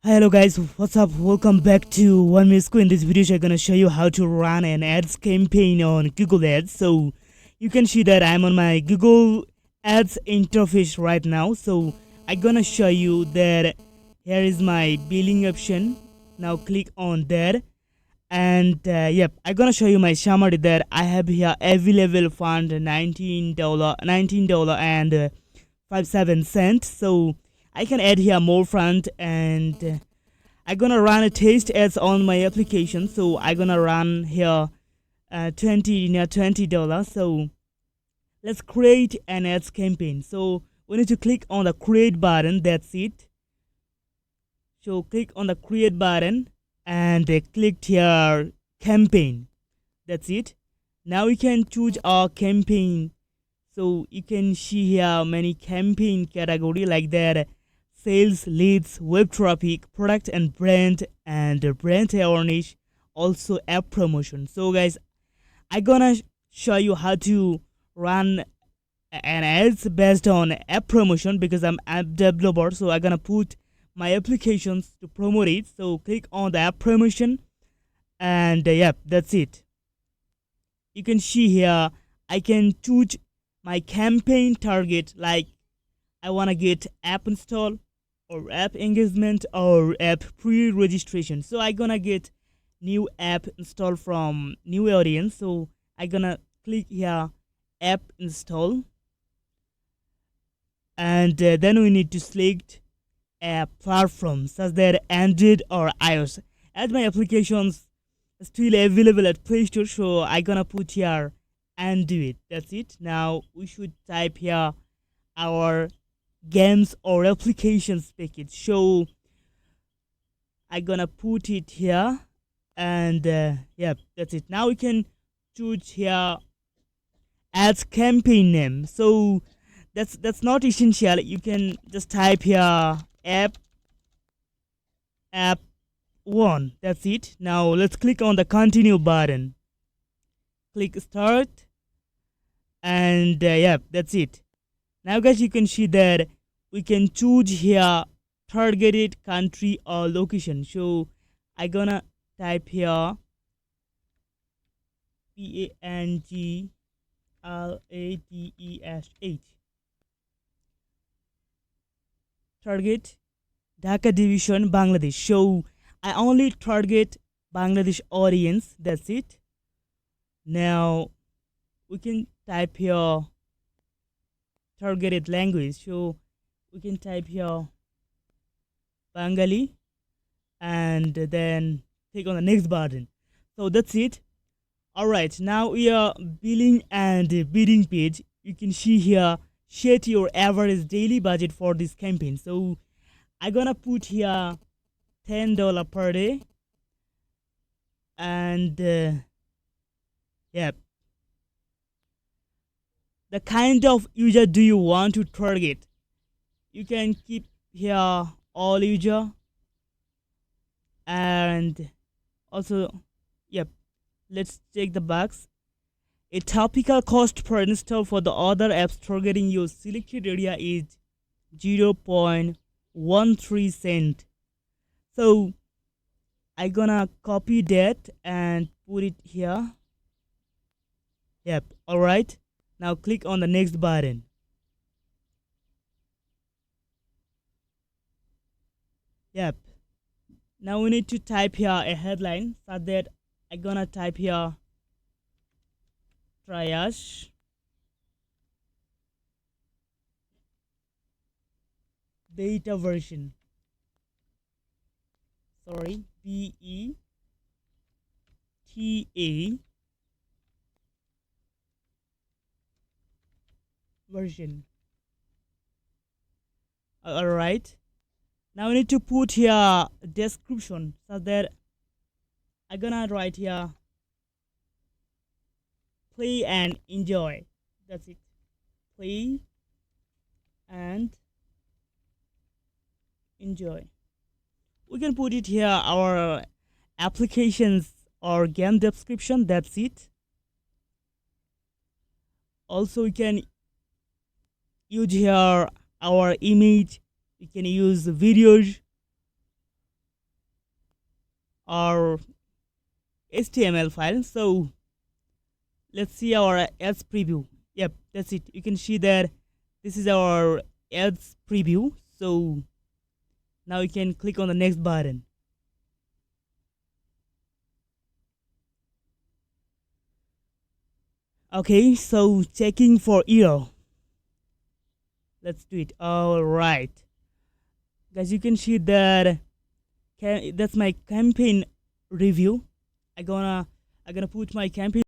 Hello guys, what's up? Welcome back to One Minute School. In this video, I'm gonna show you how to run an ads campaign on Google Ads. So you can see that I'm on my Google Ads interface right now. So I'm gonna show you that here is my billing option. Now click on that, and yep, I'm gonna show you my summary that I have here. Available fund $19 and 57 cents. So I can add here more fund, and I'm gonna run a test ads on my application. So I'm gonna run here $20. So let's create an ads campaign. So we need to click on the create button. That's it. So click on the create button and click here campaign. That's it. Now we can choose our campaign. So you can see here many campaign category like that: sales, leads, web traffic, product and brand awareness, also app promotion. So guys, I'm gonna show you how to run an ads based on app promotion because I'm app developer. So I'm gonna put my applications to promote it. So click on the app promotion, and yep, that's it. You can see here I can choose my campaign target, like I want to get app install or app engagement or app pre-registration. So I gonna get new app install from new audience. So I gonna click here app install, and then we need to select a platform such that Android or iOS. As my applications still available at Play Store, so I gonna put here Android. That's it. Now we should type here our games or applications package. So I gonna put it here, and yeah, that's it. Now we can choose here ads campaign name. So that's not essential. You can just type here app one. That's it. Now let's click on the continue button. Click start, and yeah, that's it. Now guys, you can see that we can choose here targeted country or location. So I gonna type here PANGLADESH, target Dhaka division Bangladesh. So I only target Bangladesh audience. That's it. Now we can type here targeted language. So we can type here Bengali, and then click on the next button. So that's it. Alright, now we are billing and bidding page. You can see here set your average daily budget for this campaign. So I'm gonna put here $10 per day, and yeah, the kind of user do you want to target? You can keep here all user, and also yep, let's check the box. A topical cost per install for the other apps targeting your selected area is 0.13 cent. So I gonna copy that and put it here. Yep, alright. Now click on the next button. Yep. Now we need to type here a headline, so that I gonna type here triage beta version. Sorry, BETA version. Alright. Now we need to put here description, so that I'm gonna write here play and enjoy. That's it. Play and enjoy. We can put it here our applications or game description. That's it. Also we can use here our image. We can use videos, our HTML file. So let's see our ads preview. Yep, that's it. You can see that this is our ads preview. So now you can click on the next button. Okay, so checking for error. Let's do it. All right, guys, you can see that that's my campaign review. I'm gonna put my campaign